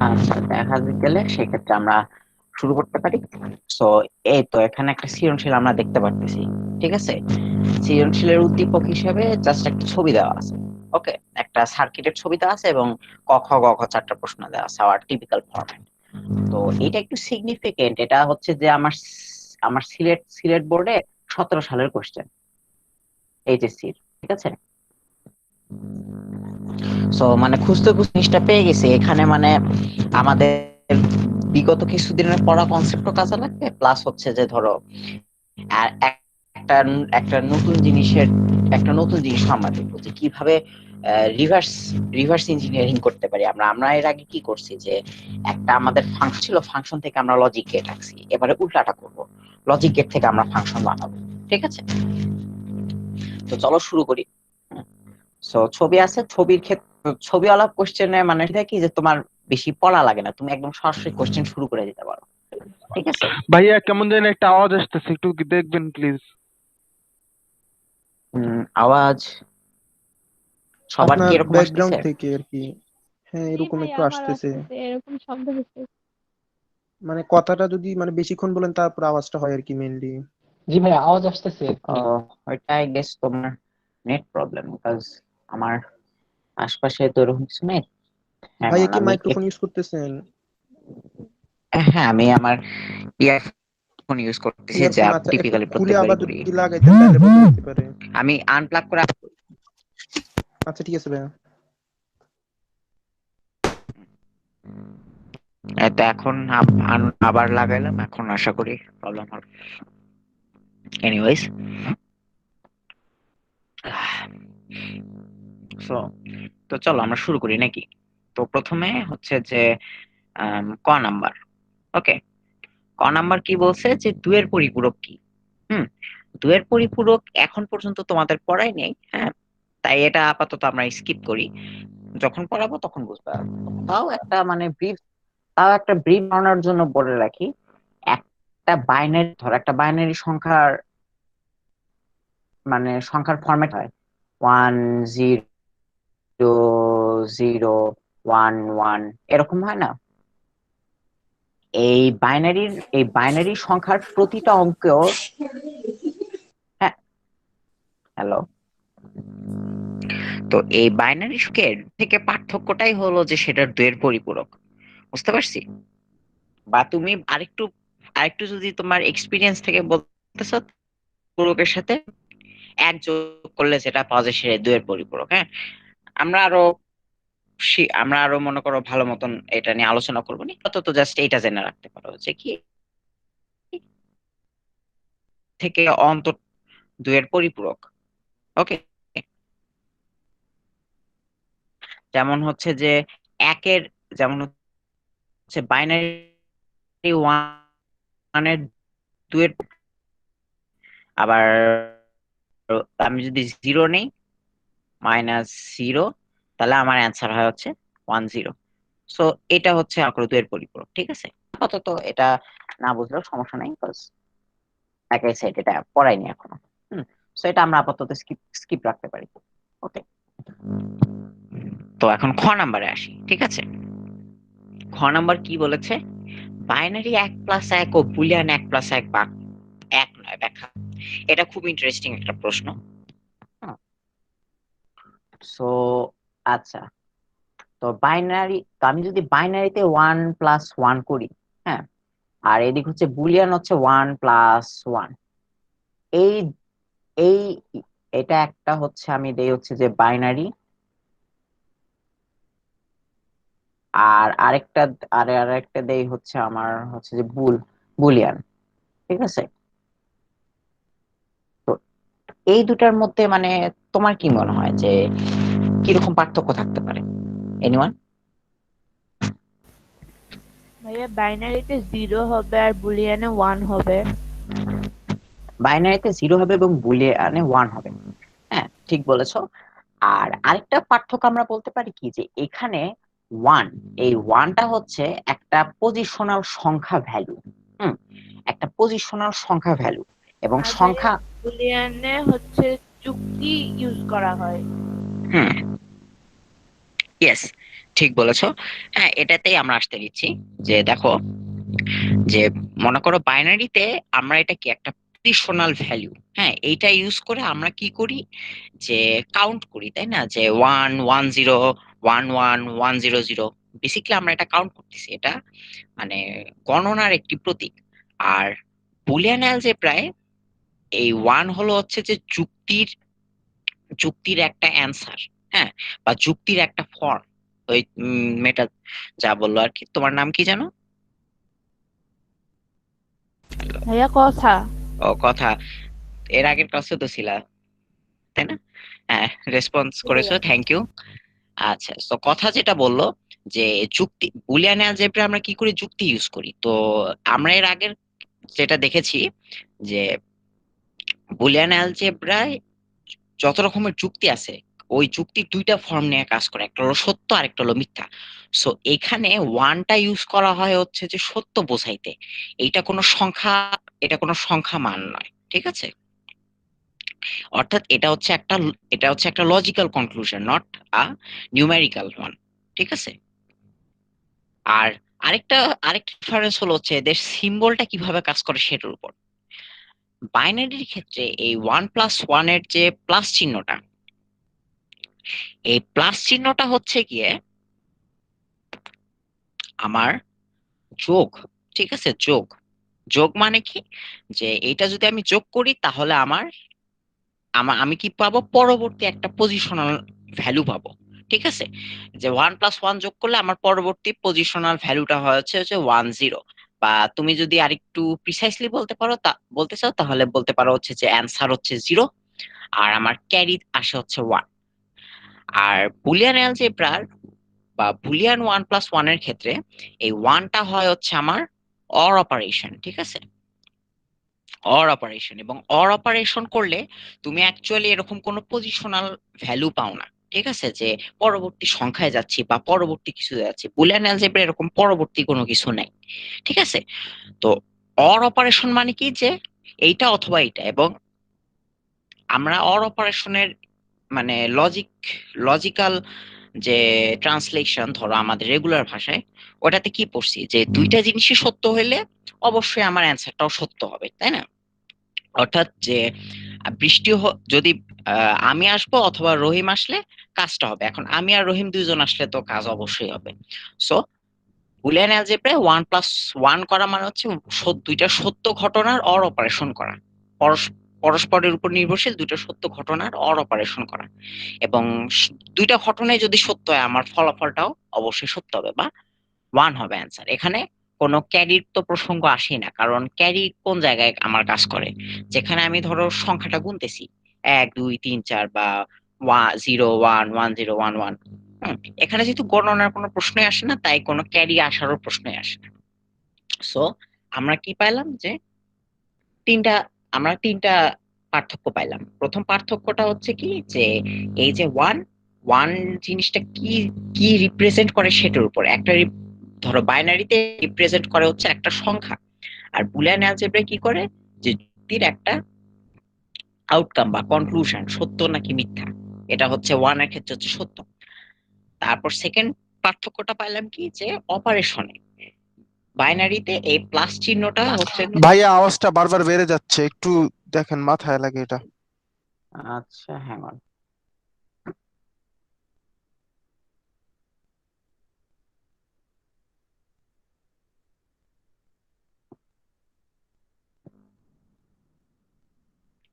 আচ্ছা, দেখা গেলে সেক্ষেত্রে আমরা শুরু করতে পারি। সো এই তো এখানে একটা সৃজনশীল আমরা দেখতে পারতেছি। ঠিক আছে? সৃজনশীলের উদ্দীপক হিসেবে জাস্ট একটা ছবি দেওয়া আছে। ওকে? একটা সার্কিটের ছবি দেওয়া আছে এবং ক, খ, গ, ঘ ৪ টা প্রশ্ন দেওয়া আছে আওয়ার টিপিক্যাল ফরম্যাট। তো এটা একটু সিগনিফিকেন্ট। এটা হচ্ছে যে আমার সিলেট বোর্ডে ১৭ সালের কোয়েশ্চেন এইচএসসির। ঠিক আছে? সো মানে খুঁজতে খুঁজতে জিনিসটা পেয়ে গেছি। এখানে মানে আমাদের বিগত কিছুদিনের পড়া কনসেপ্টও কাজে লাগবে, প্লাস হচ্ছে যে ধরো আর একটা একটা নতুন জিনিস আমরা দেখবো যে কিভাবে রিভার্স রিভার্স ইঞ্জিনিয়ারিং করতে পারি। আমরা এর আগে কি করছি যে একটা আমাদের ফাংশন ছিল, ফাংশন থেকে আমরা লজিক গেট আঁকছি, এবারে উল্টাটা করব, লজিক গেট থেকে আমরা ফাংশন বানাবো। ঠিক আছে? তো চলো শুরু করি। সো ছবি আছে, ছবির ক্ষেত্রে ছবিওয়ালা কোশ্চেনে মানে এটা কি যে তোমার বেশি পড়া লাগে না, তুমি একদম সরাসরি কোশ্চেন শুরু করে দিতে পারো। ঠিক আছে? ভাইয়া কেমন যেন একটা আওয়াজ আসতেছে, একটু কি দেখবেন প্লিজ? আওয়াজ সবার কি আপনার এরকম ব্যাকগ্রাউন্ড আসতেছে? থেকে আর কি। হ্যাঁ, জি এরকম ভাই, একটু আমারও আসতেছে। আসতেছে এরকম শব্দ হচ্ছে। মানে কথাটা যদি মানে বেশিক্ষণ বলেন তারপর আওয়াজটা হয় আর কি মেইনলি। জি ভাই, আওয়াজ আসতেছে এক্ষুনি। ওইটা আই গেস তোমার নেট প্রবলেম, বিকজ আমার আশপাশে তো এরকম কিছু নেই। হ্যাঁ ভাইয়া on, কি আমি মাইক্রোফোন ইউজ করতেছেন? হ্যাঁ আমি আমার ইয়ারফোন ইউজ করতেছি, যা ইয়ারফোন? আচ্ছা, একটু টিপিক্যালি খুলে প্রত্যেকবারই আবার করি। যদি লাগাইতেন তাহলে বোধহয় হতে পারে। আমি আনপ্লাগ করে আচ্ছা, ঠিক আছে ভাইয়া। তো এখন আবার লাগাইলাম, এখন আশা করি প্রবলেম হবে। এনিওয়েজ, সো তো চলো আমরা শুরু করি নাকি? তো প্রথমে হচ্ছে যে ক নাম্বার। ওকে, ক নাম্বার কি বলছে যে দুয়ের পরিপূরক কি? হুম, দুয়ের পরিপূরক এখন পর্যন্ত তোমাদের পড়াই নেই। হ্যাঁ, তাই এটা আপাতত আমরা স্কিপ করি, যখন পড়াবো তখন বুঝতে পারবো। তাও একটা ব্রিফ ধারণার জন্য বলে রাখি। একটা বাইনারি সংখ্যার মানে সংখ্যার ফরম্যাট হয় 1 0 0 1 1, এরকম হয় না? এই বাইনারি সংখ্যার প্রতিটা অঙ্কেও, হ্যাঁ, হ্যালো, তো এই বাইনারি সংখ্যার থেকে পার্থক্যটাই হলো যে সেটার দুয়ের পরিপূরক। বুঝতে পারছি? বা তুমি আরেকটু আরেকটু যদি তোমার এক্সপিরিয়েন্স থেকে বলতেছো, পূরকের সাথে এক যোগ করলে যেটা পাওয়া যায় সেটা দুয়ের পরিপূরক। হ্যাঁ, আমরা আরো আমরা আরো মনে করো ভালো মতন এটা নিয়ে আলোচনা করবো নি, অত জাস্ট এইটা জেনে রাখতে পারো যে কি থেকে অন্তর দুয়ের পরিপূরক। ওকে, যেমন হচ্ছে যে একের, যেমন হচ্ছে বাইনারি ওয়ানের দুয়ের, আবার আমি যদি জিরো নেই, -0, তাহলে আমার অ্যান্সার হয় হচ্ছে 10। সো এটা হচ্ছে আঁকড় দুয়ের পরিপূরক। ঠিক আছে? আপাতত এটা না বুঝলেও সমস্যা নাই, বিকজ একাই সাইড এটা পড়াইনি এখনো। সো এটা আমরা আপাতত স্কিপ স্কিপ রাখতে পারি। ওকে, তো এখন খ নাম্বারে আসি। ঠিক আছে? খ নাম্বার কি বলেছে? বাইনারি 1+1 ও বুলিয়ান 1+1 বা এক নয় ব্যাখ্যা। এটা খুব ইন্টারেস্টিং একটা প্রশ্ন। সো আচ্ছা, তো আমি যদি বাইনারিতে 1+1 করি, হ্যাঁ, আর এদিক হচ্ছে বুলিয়ান হচ্ছে 1+1, এই এই এটা একটা হচ্ছে আমি দেই হচ্ছে যে বাইনারি, আর আরেকটা দেই হচ্ছে আমার হচ্ছে যে বুলিয়ান। ঠিক আছে? তো এই দুটার মধ্যে মানে তোমার কি মনে হয় যে কিরকম পার্থক্য থাকতে পারে? এনিওয়ান? ভাইয়া, বাইনারিতে 0 হবে আর বুলিয়ানে 1 হবে। বাইনারিতে 0 হবে এবং বুলিয়ানে 1 হবে। হ্যাঁ, ঠিক বলেছো। আর আরেকটা পার্থক্য আমরা বলতে পারি কি যে এখানে ওয়ান, এই ওয়ানটা হচ্ছে একটা পজিশনাল সংখ্যা ভ্যালু। হুম, একটা পজিশনাল সংখ্যা ভ্যালু এবং আর ভাইয়া, সংখ্যা। বুলিয়ানে হচ্ছে যুক্তি ইউজ করা হয়। হুম, ইয়েস, ঠিক বলেছো। হ্যাঁ, এটাতেই আমরা আসতে দিচ্ছি যে দেখো, যে মনে করো বাইনারিতে আমরা এটা কি একটা পজিশনাল ভ্যালু, হ্যাঁ, এইটা ইউজ করে আমরা কি করি, যে কাউন্ট করি, তাই না, যে 1 1 0 1 1 1 0 0, বেসিক্যালি আমরা এটা কাউন্ট করতেছি, এটা মানে গণনার একটি প্রতীক। আর বুলিয়ান অ্যালজেব্রায় এই ওয়ান হলো হচ্ছে যে যুক্তির একটা অ্যান্সার, হ্যাঁ, বা যুক্তির একটা ফর্ম। ওই মেটা যা বললো আর কি, তোমার নাম কি জানো? ভাইয়া কথা। ও কথা, এর আগের ক্লাসে তো ছিলা, তাই না? হ্যাঁ, রেসপন্স করেছো, থ্যাংক ইউ। আচ্ছা, তো কথা যেটা বললো যে যুক্তি, বুলিয়ান অ্যালজেব্রা আমরা কি করে যুক্তি ইউজ করি, তো আমরা এর আগের যেটা দেখেছি যে বুলিয়ান অ্যালজেব্রায় যত রকমের যুক্তি আছে, ওই যুক্তির দুইটা ফর্ম নিয়ে কাজ করে, একটা হলো সত্য আর একটা হলো মিথ্যা। সো এখানে ওয়ানটা ইউজ করা হয় হচ্ছে যে সত্য বোঝাইতে। এইটা কোনো সংখ্যা, এটা কোনো সংখ্যা মান নয়, ঠিক আছে? অর্থাৎ এটা হচ্ছে একটা logical conclusion, not a numerical one, ঠিক আছে? আর আরেকটা আরেকটা ডিফারেন্স হলো হচ্ছে এদের সিম্বলটা কিভাবে কাজ করে সেটার উপর। বাইনারির ক্ষেত্রে এই 1 + 1 এর যে প্লাস চিহ্নটা, এই প্লাস চিহ্নটা হচ্ছে গিয়ে আমার যোগ, ঠিক আছে? যোগ, যোগ মানে কি, যে এটা যদি আমি যোগ করি তাহলে আমার আমার আমি কি পাবো, পরবর্তী একটা পজিশনাল ভ্যালু পাবো, ঠিক আছে? যে 1 + 1 যোগ করলে আমার পরবর্তী পজিশনাল ভ্যালুটা হচ্ছে 1 0। বা তুমি যদি আরেকটু প্রিসাইসলি বলতে চাও তাহলে বলতে পারো হচ্ছে যে অ্যান্সার হচ্ছে 0, আর আমার ক্যারি আসে হচ্ছে 1। আর বুলিয়ান অ্যালজেব্রার বা বুলিয়ান 1 + 1 এর ক্ষেত্রে এই ওয়ানটা হয় হচ্ছে আমার অর অপারেশন, ঠিক আছে? অর অপারেশন, এবং অর অপারেশন করলে তুমি অ্যাকচুয়ালি এরকম কোনো পজিশনাল ভ্যালু পাও না, ঠিক আছে? যে পরবর্তী সংখ্যায় যাচ্ছি বা পরবর্তী কিছু যাচ্ছি, বুলিয়ান অ্যালজেব্রা এরকম পরবর্তী কোনো কিছু নাই, ঠিক আছে? তো অর অপারেশন মানে কি, যে এইটা অথবা এইটা, এবং আমরা অর অপারেশনের মানে লজিক্যাল যে ট্রান্সলেশন, ধরো আমাদের রেগুলার ভাষায়, ওটাতে কি পড়ছি, যে দুইটা জিনিসই সত্য হইলে অবশ্যই আমার অ্যান্সারটাও সত্য হবে, তাই না? অর্থাৎ যে যদি আমি আসবো অথবা রহিম আসলে কাজটা হবে। এখন আমি আর রহিম দুইজন আসলে তো কাজ অবশ্যই হবে। সো বুলিয়ান অ্যালজেব্রায় 1 + 1 করা মানে হচ্ছে দুইটা সত্য ঘটনার অর অপারেশন করা, পরস্পরের উপর নির্ভরশীল দুইটা সত্য ঘটনার অর অপারেশন করা। এবং দুইটা ঘটনায় যদি সত্য হয় আমার ফলাফলটাও অবশ্যই সত্য হবে, বা 1 হবে অ্যান্সার। এখানে কোনো ক্যারির তো প্রসঙ্গ আসেই না, কারণ ক্যারি কোন জায়গায় আমার কাজ করে, যেখানে আমি ধরো সংখ্যাটা গুনতেছি 1 2 3 4, বা 0 1 1 0 1 1। এখানে যেহেতু গণনার কোনো প্রশ্নই আসে না, তাই কোনো ক্যারি আসারও প্রশ্নই আসে না। সো আমরা কি পাইলাম, যে তিনটা তিনটা পার্থক্য পাইলাম। প্রথম পার্থক্যটা হচ্ছে কি, যে এই যে ওয়ান ওয়ান জিনিসটা কি কি রিপ্রেজেন্ট করে সেটার উপর একটা ধরো বাইনারিতে রিপ্রেজেন্ট করে হচ্ছে একটা সংখ্যা, আর বুলিয়ান অ্যালজেব্রায় কি করে, যে যুক্তির একটা আউটকাম বা কনক্লুশন, সত্য নাকি মিথ্যা, এটা হচ্ছে ওয়ান এর ক্ষেত্রে হচ্ছে সত্য। তারপর সেকেন্ড পার্থক্যটা পাইলাম কি, যে অপারেশনে বাইনারিতে এই প্লাস চিহ্নটা হচ্ছে। ভাইয়া আওয়াজটা বারবার বেড়ে যাচ্ছে, একটু দেখেন, মাথায় লাগে এটা। আচ্ছা, হ্যাঁ।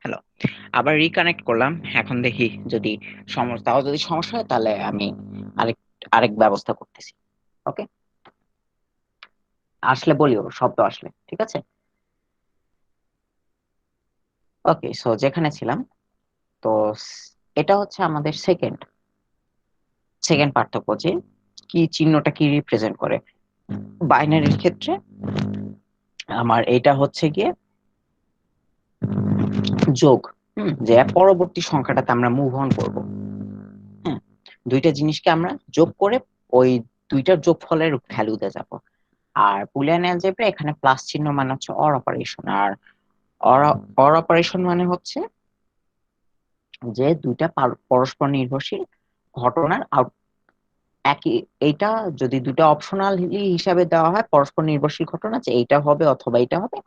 হ্যালো, আবার রিকানেক্ট করলাম। এখন দেখি যদি যদি সমস্যা হয় তাহলে আমি আরেক আরেক ব্যবস্থা করতেছি। ওকে, আসলে বলিও শব্দ আসলে, ঠিক আছে? ওকে, সো যেখানে ছিলাম, তো এটা হচ্ছে আমাদের সেকেন্ড সেকেন্ড পার্থক্য, যে কি চিহ্নটা কি রিপ্রেজেন্ট করে। বাইনারির ক্ষেত্রে আমার এটা হচ্ছে গিয়ে যোগ, যে পরবর্তী সংখ্যাটাতে আমরা মুভ অন করবো। হ্যাঁ, দুইটা জিনিসকে আমরা যোগ করে ওই দুইটার যোগফলের ভ্যালুতে যাব। আর বুলিয়ান অ্যালজেব্রা এখানে প্লাস চিহ্ন মানে হচ্ছে অর অপারেশন, আর অর অপারেশন মানে হচ্ছে যে দুইটা পরস্পর নির্ভরশীল ঘটনার একই, এইটা যদি দুটো অপশনাল হিসাবে দেওয়া হয় পরস্পর নির্ভরশীল ঘটনা যে এইটা হবে অথবা এইটা হবে,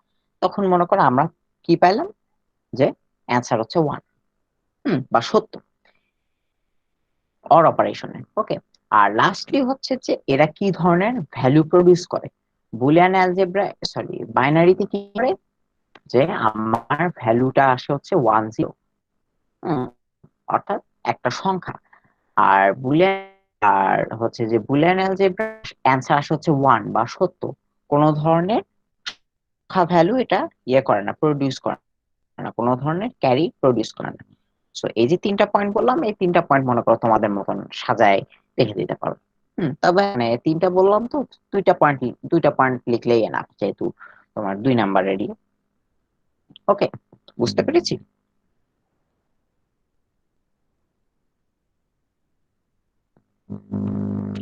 তখন মনে করো আমরা কি পাইলাম যে অ্যান্সার হচ্ছে 1 বা সত্য অর অপারেশনে। ওকে, আর লাস্টলি হচ্ছে যে এরা কি ধরনের ভ্যালু প্রডিউস করে। বুলিয়ান অ্যালজেব্রা, সরি বাইনারিতে কি করে যে আমার ভ্যালুটা আসে হচ্ছে 1 0, অর্থাৎ একটা সংখ্যা। আর বুলিয়ান, আর হচ্ছে যে বুলিয়ান অ্যালজেব্রা অ্যান্সার আসে হচ্ছে 1 বা সত্য, কোনো ধরনের সংখ্যা ভ্যালু এটা ইয়ে করে না, প্রডিউস করে না, কোনো ধরনের ক্যারি প্রডিউস করে না। সো এই যে 3টা পয়েন্ট বললাম, এই 3টা পয়েন্ট মনে করো তোমাদের মতন সাজায় লিখে দিতে পারো। তবে মানে 3টা বললাম তো, 2টা পয়েন্ট লিখলেই এনাফ, যেহেতু তোমার 2 নাম্বারেরই। ওকে, বুঝতে পেরেছি।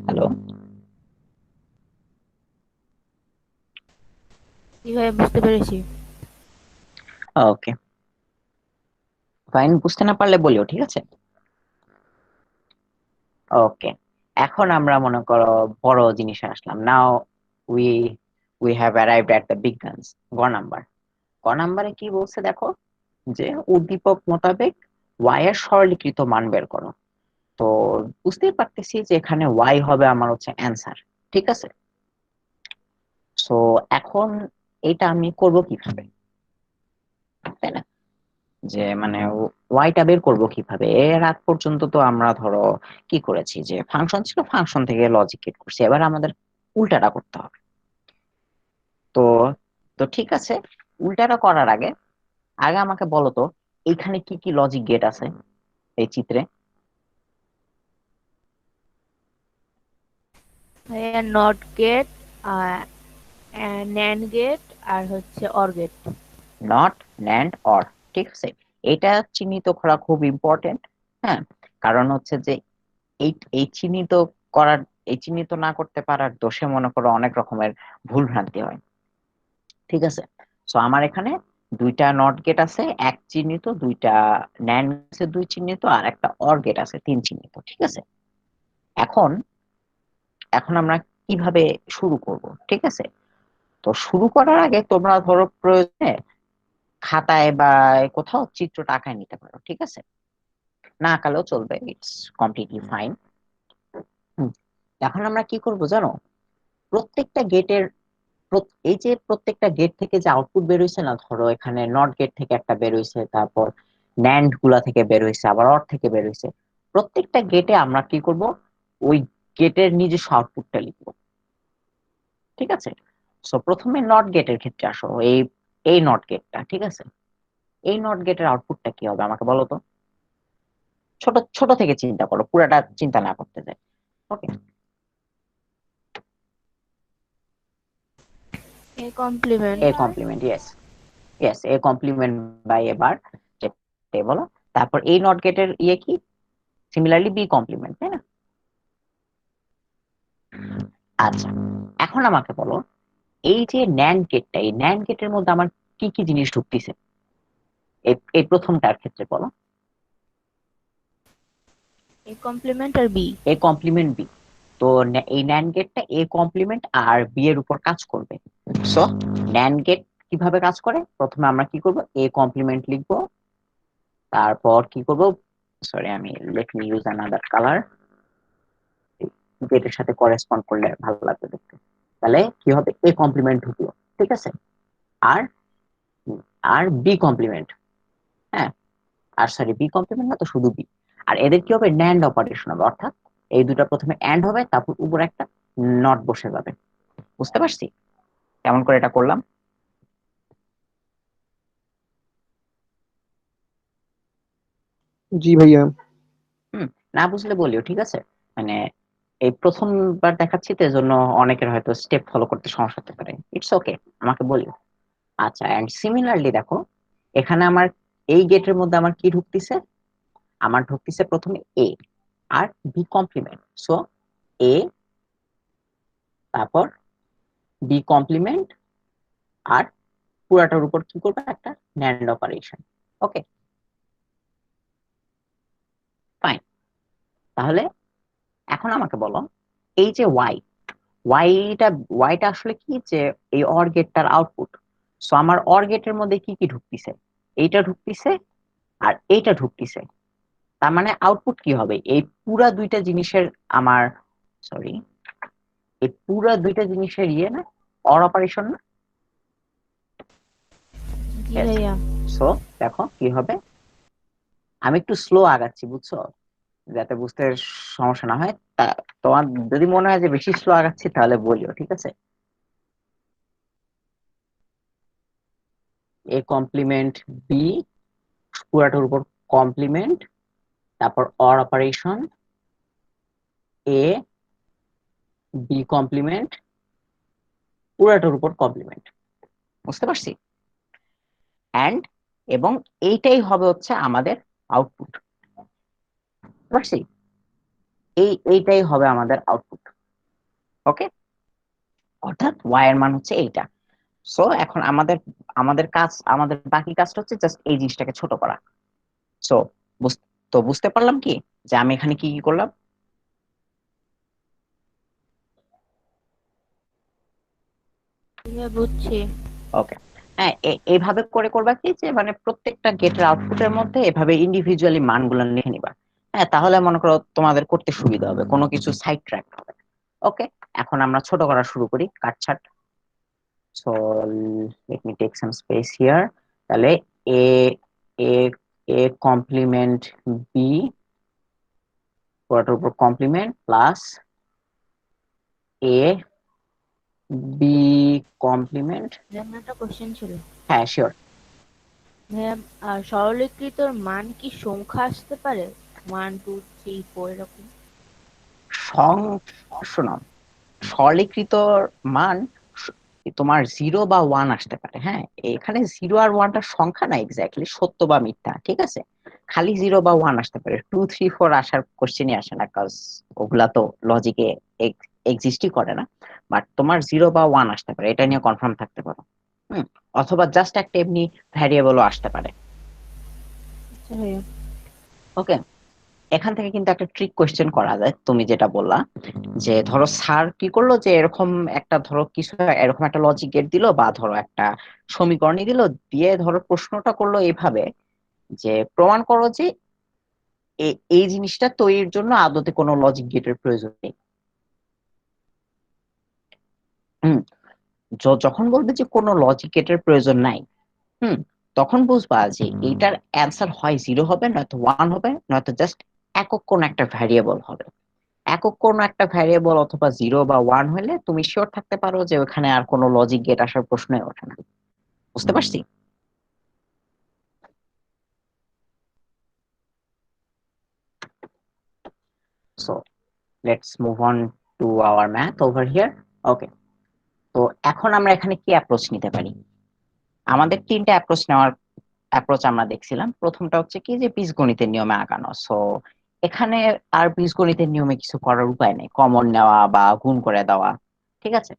হ্যালো, জি ভাইয়া, বুঝতে পেরেছি। ওকে ফাইন, বুঝতে না পারলে বলিও, ঠিক আছে। ওকে, এখন আমরা মনে করো বড় জিনিসে আসলাম। Now we we have arrived at the big guns. Number নাম্বারে কি বলছে দেখো, যে উদ্দীপক মোতাবেক ওয়াই এর সরলীকৃত মান বের করো। তো বুঝতেই পারতেছি যে এখানে ওয়াই হবে আমার হচ্ছে অ্যান্সার, ঠিক আছে। সো এখন এটা আমি করব কিভাবে, তাই না? যে মানে ওয়াইটা বের করব কিভাবে, এর আগ পর্যন্ত তো আমরা ধরো কি করেছি, যে ফাংশন ছিল, ফাংশন থেকে লজিক গেট করছি, এবার আমাদের উল্টাটা করতে হবে। তো তো ঠিক আছে, উল্টাটা করার আগে আগে আমাকে বলো তো এইখানে কি কি লজিক গেট আছে এই চিত্রে। ভাইয়া নট গেট, ন্যান্ড গেট, আর হচ্ছে or gate. Not, NAND, or, ঠিক আছে। এটা চিহ্নিত করা খুব ইম্পর্টেন্ট। হ্যাঁ, কারণ হচ্ছে যে এই এই চিহ্নিত করার, এই চিহ্নিত না করতে পারার দোষে মনে করো অনেক রকমের ভুল ভ্রান্তি হয়, ঠিক আছে। সো আমার এখানে 2টা নট গেট আছে 1 চিহ্নিত, 2টা ন্যান্ড আছে 2 চিহ্নিত, আর একটা অর গেট আছে 3 চিহ্নিত, ঠিক আছে। এখন এখন আমরা কিভাবে শুরু করব, ঠিক আছে। তো শুরু করার আগে তোমরা ধরো প্রয়োজনে খাতায় বা কোথাও চিত্রটা আঁকায় নিতে পারো, ঠিক আছে। না আঁকালেও চলবে, ইটস কমপ্লিটলি ফাইন। এখন আমরা কি করব জানো, প্রত্যেকটা গেটের, এই যে প্রত্যেকটা গেট থেকে যে আউটপুট বের হইছে না, ধরো এখানে নট গেট থেকে একটা বের হইছে, তারপর ন্যান্ড গুলা থেকে বের হইছে, আবার অর থেকে বের হইছে, প্রত্যেকটা গেটে আমরা কি করব, ওই গেটের নিজস্ব আউটপুটটা লিখবো, ঠিক আছে। সো প্রথমে নট গেটের ক্ষেত্রে আসো, এই এই নট গেটটা, ঠিক আছে। এই নট গেটের আউটপুটটা কি হবে আমাকে বলো তো। ছোট ছোট থেকে চিন্তা করো, পুরাটা চিন্তা না করতে যাই। Okay, A complement. A complement, yes yes, A complement বাই এবার যেটাই বলো। তারপর এই নট গেটের ইয়ে কি, সিমিলারলি বি কমপ্লিমেন্ট, তাই না? আচ্ছা, এখন আমাকে বলো এই যে ন্যান্ড গেটটা, এই ন্যান্ড গেটের মধ্যে আমার কি কি জিনিস ঢুকতেছে, এই প্রথমটার ক্ষেত্রে বলো। এ কমপ্লিমেন্ট আর বি। A complement B. তো এই ন্যান্ড গেটটা এ কমপ্লিমেন্ট আর বি এর উপর কাজ করবে। সো ন্যান্ড গেট কিভাবে কাজ করে, প্রথমে আমরা কি করব, এ কমপ্লিমেন্ট লিখবো, তারপর কি করব, সরি আমি let me use another colour, গেটের সাথে করেসপন্ড করলে ভালো লাগবে দেখতে। তাহলে কি হবে, এ কমপ্লিমেন্ট ঢুকলো, ঠিক আছে। আর আর বি কমপ্লিমেন্ট, হ্যাঁ, আর সরি বি কমপ্লিমেন্ট না তো, শুধু বি। আর এদের কি হবে, ন্যান্ড অপারেশন হবে, অর্থাৎ এই দুটা প্রথমে অ্যান্ড হবে, তারপর উপরে একটা নট বসে যাবে। বুঝতে পারছি কেমন করে এটা করলাম। জি ভাইয়া। হুম, না বুঝলে বলিও, ঠিক আছে। মানে এই প্রথমবার দেখাচ্ছি তো, এজন্য অনেকের হয়তো স্টেপ ফলো করতে সমস্যা হতে পারে, ইটস ওকে, আমাকে বলিও। আচ্ছা, এন্ড সিমিলারলি দেখো, এখানে আমার এই গেটের মধ্যে আমার কি ঢুকতেছে, আমার ঢুকতেছে প্রথমে এ আর বি কমপ্লিমেন্ট। সো এ, তারপর বি কমপ্লিমেন্ট, আর পুরাটার উপর কি করবে, একটা ন্যান্ড অপারেশন। ওকে ফাইন, তাহলে এখন আমাকে বলো এই যে ওয়াইটা ওয়াইটা আসলে কি, যে এই অর গেটটার আউটপুট। সো আমার অর গেটের মধ্যে কি কি ঢুকতিছে, এইটা ঢুকতিছে আর এইটা ঢুকতিছে। তার মানে আউটপুট কি হবে, এই পুরা দুইটা জিনিসের আমার, সরি, এই পুরা দুইটা জিনিসের ইয়ে না, অর অপারেশন না। জি Yes. ভাইয়া। সো দেখো কি হবে, আমি একটু স্লো আগাচ্ছি বুঝছো, যাতে বুঝতে সমস্যা না হয়। তোমার যদি মনে হয় যে বেশি স্লো আগাচ্ছি তাহলে বলিও, ঠিক আছে। এ কমপ্লিমেন্ট বি, পুরাটার উপর কমপ্লিমেন্ট, তারপর or operation, A B complement, পুরাটার উপর কমপ্লিমেন্ট। বুঝতে পারছি? অ্যান্ড এবং এইটাই হবে হচ্ছে আমাদের আউটপুট। বুঝতে পারছি? এইটাই হবে আমাদের আউটপুট। ওকে, অর্থাৎ ওয়াই এর মান হচ্ছে এইটা। সো এখন আমাদের আমাদের বাকি কাজটা হচ্ছে জাস্ট এই জিনিসটাকে ছোট করা। সো তো বুঝতে পারলাম কি যে আমি এখানে কি কি করলাম। ভাইয়া বুঝছি। ওকে, হ্যাঁ, এইভাবে করে করবা কি, যে মানে প্রত্যেকটা গেটের আউটপুটের মধ্যে এভাবে ইন্ডিভিজুয়ালি মানগুলো লিখে নিবা। হ্যাঁ, তাহলে মনে করো তোমাদের করতে সুবিধা হবে, কোনো কিছু সাইড ট্র্যাক হবে। ওকে, এখন আমরা ছোট করা শুরু করি কাটছাট। So let me take some space here. তাহলে A A A complement B, পুরোটার উপর complement plus A B complement. আমার একটা কোশ্চেন ছিল হ্যাঁ, শিওর। ভাইয়া, সরলীকৃতর মান কি সংখ্যা আসতে পারে? 1 2 3 4 এরকম? সং শোনো, সরলীকৃত মান তোমার 0 বা 1 আসতে পারে। হ্যাঁ, এখানে 0 আর 1টা সংখ্যা না এক্স্যাক্টলি, সত্য বা মিথ্যা, ঠিক আছে। খালি 0 বা 1 আসতে পারে, 2 3 4 আসার কোশ্চেনই আসে না, কাজ ওগুলা তো লজিকে এক্সিস্টই করে না। বাট তোমার 0 বা 1 আসতে পারে, এটা নিয়ে কনফার্ম থাকতে পারো। হুম, অথবা জাস্ট একটা এমনি ভ্যারিয়েবলও আসতে পারে। আচ্ছা ভাইয়া। ওকে, এখান থেকে কিন্তু একটা ট্রিক কোশ্চেন করা যায়, তুমি যেটা বললা, যে ধরো স্যার কি করলো, যে এরকম একটা, ধরো কিছু এরকম একটা লজিক গেট দিল, বা ধরো একটা সমীকরণই দিল, দিয়ে ধরো প্রশ্নটা করলো এইভাবে, যে প্রমাণ করো যে এই জিনিসটা তৈরির জন্য আদতে কোনো লজিক গেটের প্রয়োজন নেই। হুম, যখন বলবে যে কোনো লজিক গেটের প্রয়োজন নাই, হুম, তখন বুঝবা যে এইটার অ্যান্সার হয় 0 হবে, নয়তো 1 হবে, নয়তো জাস্ট একক কোন একটা ভ্যারিয়েবল হবে। একক কোন একটা ভ্যারিয়েবল অথবা 0 বা 1 হলে তুমি শিওর থাকতে পারো যে ওখানে আর কোনো লজিক গেট আসার প্রশ্নই ওঠে না। বুঝতে পারছি? So let's move on to our math over here. Okay, তো এখন আমরা এখানে কি অ্যাপ্রোচ নিতে পারি? আমাদের তিনটা অ্যাপ্রোচ আমরা দেখছিলাম। প্রথমটা হচ্ছে কি, যে বীজগণিতের নিয়মে আগানো। সো এখানে আর বীজগণিতের নিয়মে কিছু করার উপায় নেই, কমন নেওয়া বা গুণ করে দেওয়া, ঠিক আছে।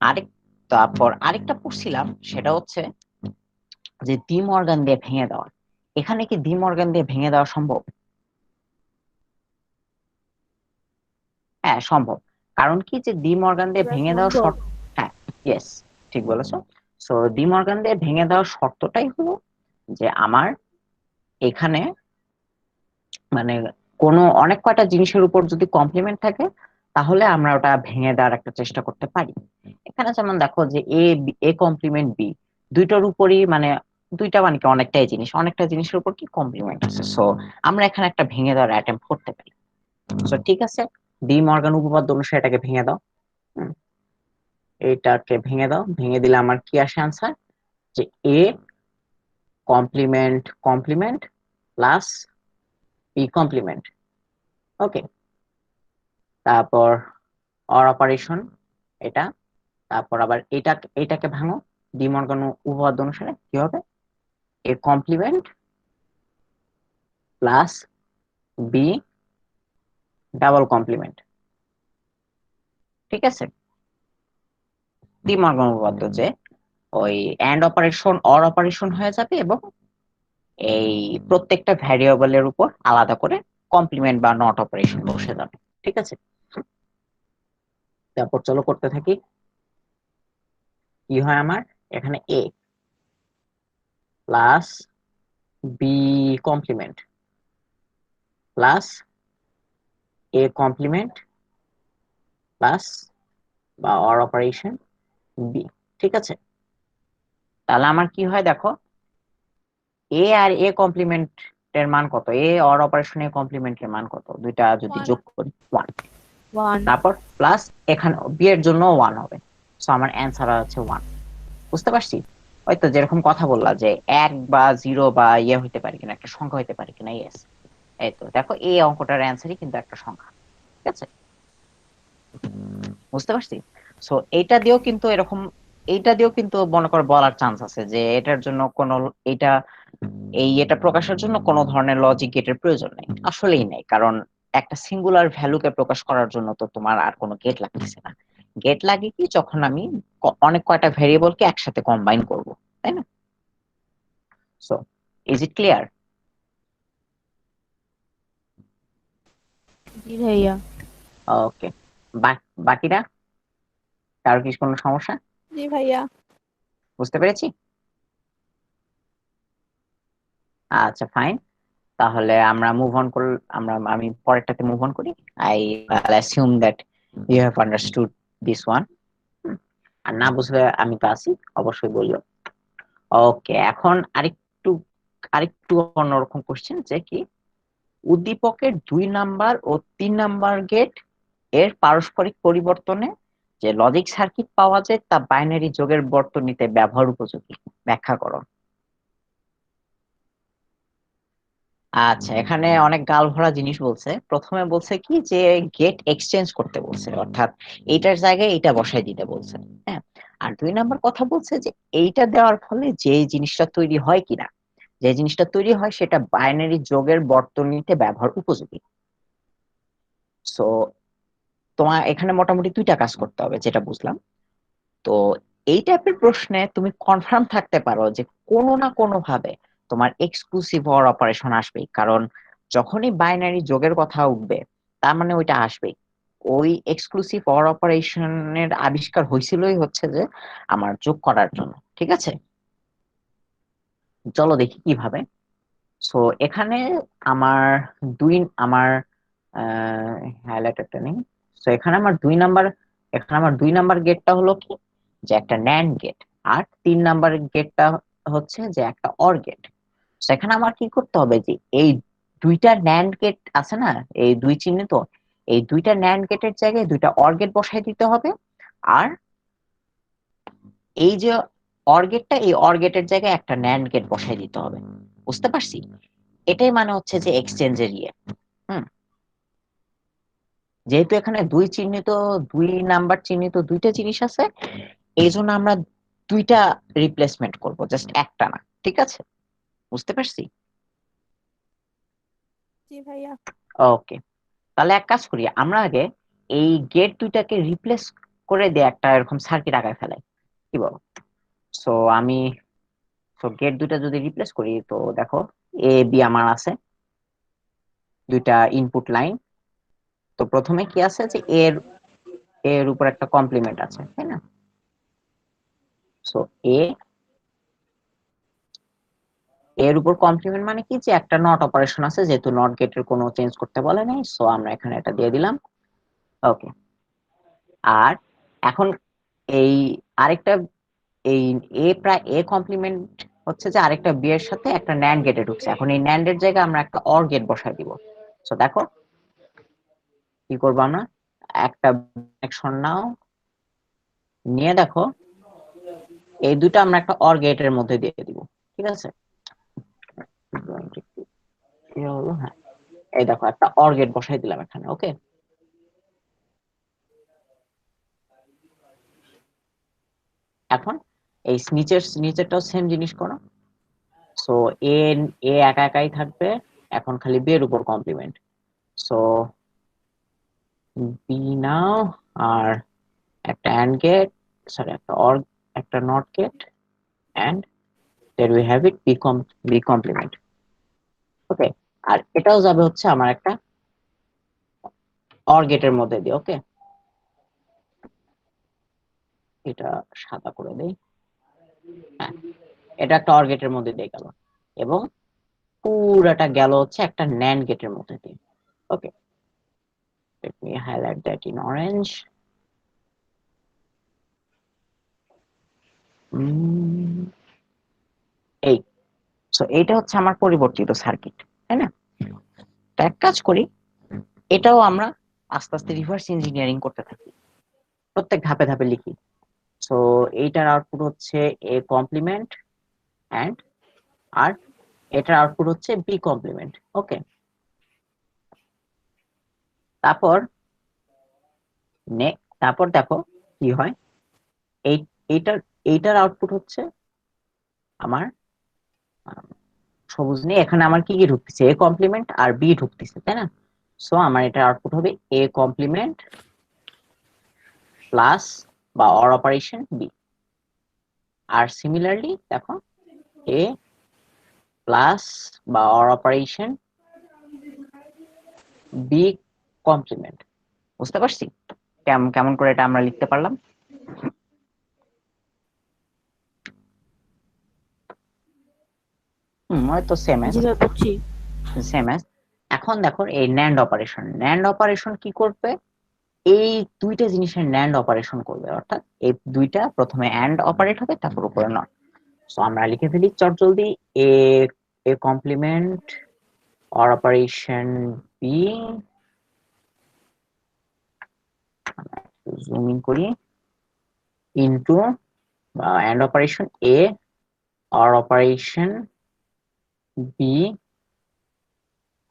আরেক তারপর আরেকটা পড়ছিলাম, সেটা হচ্ছে যে ডি মর্গান দিয়ে ভেঙে দেওয়া। এখানে কি ডি মর্গান দিয়ে ভেঙে দেওয়া সম্ভব? হ্যাঁ, সম্ভব। কারণ কি, যে ডি মর্গান দিয়ে ভেঙে দেওয়া সম্ভব। শর্ত, হ্যাঁ, ইয়েস, ঠিক বলেছো। সো ডি মর্গান দিয়ে ভেঙে দেওয়ার শর্তটাই হলো যে আমার এখানে মানে কোনো অনেক কয়টা জিনিসের উপর যদি কমপ্লিমেন্ট থাকে, তাহলে আমরা ওটা ভেঙে দেওয়ার একটা চেষ্টা করতে পারি। এখানে যেমন দেখো যে এ কমপ্লিমেন্ট বি, দুইটার উপরই মানে দুইটা মানে কি অনেকটা জিনিসের উপর কি কমপ্লিমেন্ট আছে। সো আমরা এখানে একটা ভেঙে দেওয়ার অ্যাটেম্প করতে পারি। সো ঠিক আছে, ডি মর্গান উপপাদ্য অনুসারে এটাকে ভেঙে দাও। হুম, এটাকে ভেঙে দাও, ভেঙে দিলে আমার কি আসে আনসার, যে A complement complement plus B complement. Okay, তারপর অর অপারেশন এটা, তারপর আবার এটাকে ভাঙো, ডি মর্গান উপপাদ্য অনুসারে কি হবে, A complement plus B double complement. ঠিক আছে, ডি মর্গান উপপাদ্য যে ওই এন্ড অপারেশন অর অপারেশন হয়ে যাবে, এবং এই প্রত্যেকটা ভ্যারিয়েবলের উপর আলাদা করে কমপ্লিমেন্ট বা নট অপারেশন বসে যাবে। ঠিক আছে, তারপর চলো করতে থাকি। কি হয় আমার এখানে a plus B complement plus a complement plus বা অর অপারেশন বি। ঠিক আছে, তাহলে আমার কি হয় দেখো, এ আর এ কমপ্লিমেন্টের মান কত, এ অর অপারেশন এ কমপ্লিমেন্টের মান কত, দুইটা যদি যোগ করি 1, 1 তারপর প্লাস এখানে বি এর জন্য 1 হবে। সো আমার অ্যান্সার হচ্ছে 1। বুঝতে পারছি? হয়তো যেরকম কথা বললা যে 1 বা 0 বা ইয়ে হইতে পারে কিনা, একটা সংখ্যা হইতে পারে কিনা, ইয়েস। এই তো দেখো এই অঙ্কটার অ্যান্সারই কিন্তু একটা সংখ্যা। ঠিক আছে, বুঝতে পারছি? সো এইটা দিয়েও কিন্তু মনে করো বলার চান্স আছে যে এটার জন্য কোনো এটা এটা প্রকাশের জন্য কোনো ধরনের লজিক গেটের প্রয়োজন নেই, আসলেই নেই। কারণ একটা সিঙ্গুলার ভ্যালুকে প্রকাশ করার জন্য তো তোমার আর কোনো গেট লাগতেছে না। গেট লাগে কি, যখন আমি অনেক কয়টা ভেরিয়েবলকে একসাথে কম্বাইন করব, তাই না? So is it clear? জি ভাইয়া। ওকে, বাকিরা কারো কি কোনো সমস্যা? জি ভাইয়া। বুঝতে পেরেছি? আচ্ছা ফাইন, তাহলে আমরা মুভ অন করি। আমি পরেরটাতে মুভ অন করি। I assume that you have understood this one. আর না বুঝলে আমি তো আছি, অবশ্যই বলিও। ওকে, এখন আরেকটু অন্যরকম কোশ্চেন, যে কি উদ্দীপকের 2 নাম্বার ও 3 নাম্বার গেট এর পারস্পরিক পরিবর্তনে যে লজিক সার্কিট পাওয়া যায় তা বাইনারি যোগের বর্তনীতে ব্যবহার উপযোগী, ব্যাখ্যা করো। আচ্ছা, এখানে অনেক গাল ভরা জিনিস বলছে। প্রথমে বলছে কি যে গেট এক্সচেঞ্জ করতে বলছে, অর্থাৎ এইটার জায়গায় এইটা বসাই দিতে বলছে। হ্যাঁ, আর 2 নাম্বার কথা বলছে যে এইটা দেওয়ার ফলে যে জিনিসটা তৈরি হয় কিনা, যে জিনিসটা তৈরি হয় সেটা বাইনারি যোগের বর্তনীতে ব্যবহার উপযোগী। সো তোমার এখানে মোটামুটি 2টা কাজ করতে হবে যেটা বুঝলাম। তো এই টাইপের প্রশ্নে তুমি কনফার্ম থাকতে পারো যে কোনো না কোনো ভাবে তোমার এক্সক্লুসিভ অর অপারেশন আসবেই, কারণ যখনই বাইনারি যোগের কথা উঠবে তার মানে ওইটা আসবেই। ওই এক্সক্লুসিভ অর অপারেশনের আবিষ্কার হয়েছিলই হচ্ছে যে আমার যোগ করার জন্য। ঠিক আছে, চলো দেখি কিভাবে। সো এখানে আমার আমার হাইলাইটারটা নেই। সো এখানে আমার 2 নাম্বার গেটটা হলো কি, যে একটা ন্যান্ড গেট। আর 3 নাম্বার গেটটা হচ্ছে যে একটা অর গেট। সেখানে আমার কি করতে হবে, যে এই 2টা ন্যান্ড গেট আছে না, এই 2 চিহ্নিত, এই 2টা ন্যান্ড গেটের জায়গায় 2টা অর গেট বসাই দিতে হবে। আর এই যে অর গেটটা, এই অর গেটের জায়গায় একটা ন্যান্ড গেট বসাই দিতে হবে। বুঝতে পারছি? এটাই মানে হচ্ছে যে এক্সচেঞ্জের ইয়ে। হুম, যেহেতু এখানে 2 নাম্বার চিহ্নিত 2টা জিনিস আছে, এই জন্য আমরা 2টা রিপ্লেসমেন্ট করব, জাস্ট একটা না। ঠিক আছে, বুঝতে পারছি? জি ভাইয়া। ওকে, তাহলে এক কাজ করি, আমরা আগে এই গেট 2টাকে রিপ্লেস করে দিয়ে একটা এরকম সার্কিট আঁকায় ফেলাই, কি বলো? সো আমি গেট 2টা যদি রিপ্লেস করি, তো দেখো এ বি আমার আছে 2টা ইনপুট লাইন। তো প্রথমে কি আছে, যে এর উপর একটা কমপ্লিমেন্ট আছে, তাই না? সো এর উপর কমপ্লিমেন্ট মানে কি, যে একটা নট অপারেশন আছে, যেহেতু নট গেটের কোনো চেঞ্জ করতে বলে নাই, সো আমরা এখানে এটা দিয়ে দিলাম। ওকে, আর এখন এই আরেকটা এই এ কমপ্লিমেন্ট হচ্ছে যে আরেকটা বি এর সাথে একটা ন্যান্ড গেটে ঢুকছে। এখন এই ন্যান্ড এর জায়গায় আমরা একটা অর গেট বসাই দিব। সো দেখো কি করবো আমরা, একটা কানেকশন নাও, নিয়ে দেখো এই 2টা আমরা একটা অর গেটের মধ্যে দিয়ে দিব। ঠিক আছে, কি হলো, হ্যাঁ, এই দেখো একটা অর গেট বসাই দিলাম এখানে। ওকে, এখন এই নিচেরটাও সেম জিনিস করো। সো এ এ একা একাই থাকবে, এখন খালি বি এর উপর কমপ্লিমেন্ট। সো বি নাও, আর একটা অ্যান্ড গেট, সরি একটা অর, একটা not gate, and there we have it B complement. Okay, আর এটাও যাবে হচ্ছে আমার একটা অর গেটের মধ্যে দিয়ে। ওকে, এটা সাদা করে দেই। হ্যাঁ, এটা একটা অর গেটের মধ্যে দিয়ে গেল এবং পুরাটা গেল হচ্ছে একটা ন্যান্ড গেটের মধ্যে দিয়ে। ওকে, let me highlight that in orange. এই সো এটা হচ্ছে আমার পরিবর্তিত সার্কিট, তাই না? তো এক কাজ করি, এটাও আমরা আস্তে আস্তে রিভার্স ইঞ্জিনিয়ারিং করতে থাকি, প্রত্যেক ধাপে ধাপে লিখি। সো এইটার আউটপুট হচ্ছে এ কমপ্লিমেন্ট অ্যান্ড আর এটার আউটপুট হচ্ছে বি কমপ্লিমেন্ট। ওকে, তারপর তারপর দেখো কি হয়। এই এইটার এইটার আউটপুট হচ্ছে আমার সবুজ নেই, এখানে আমার কি কি ঢুকতেছে, এ কমপ্লিমেন্ট আর বি ঢুকতেছে, তাই না? সো আমার এটার আউটপুট হবে এ কমপ্লিমেন্ট প্লাস বা অর অপারেশন বি। আর সিমিলারলি দেখো এ প্লাস বা অর অপারেশন বি কমপ্লিমেন্ট। বুঝতে পারছি কেমন করে এটা আমরা লিখতে পারলাম? হয়তো সেম জি ভাই বুঝছি। অ্যাজ। এখন দেখো এই ন্যান্ড অপারেশন কি করবে? এই দুইটা জিনিসের ন্যান্ড অপারেশন করবে, অর্থাৎ এই দুইটা প্রথমে অ্যান্ড অপারেট হবে, তারপর উপরে নট। সো আমরা লিখে ফেলি চটজলদি, A A complement or operation B, zoom in করি, ইনটু বা and operation A or operation B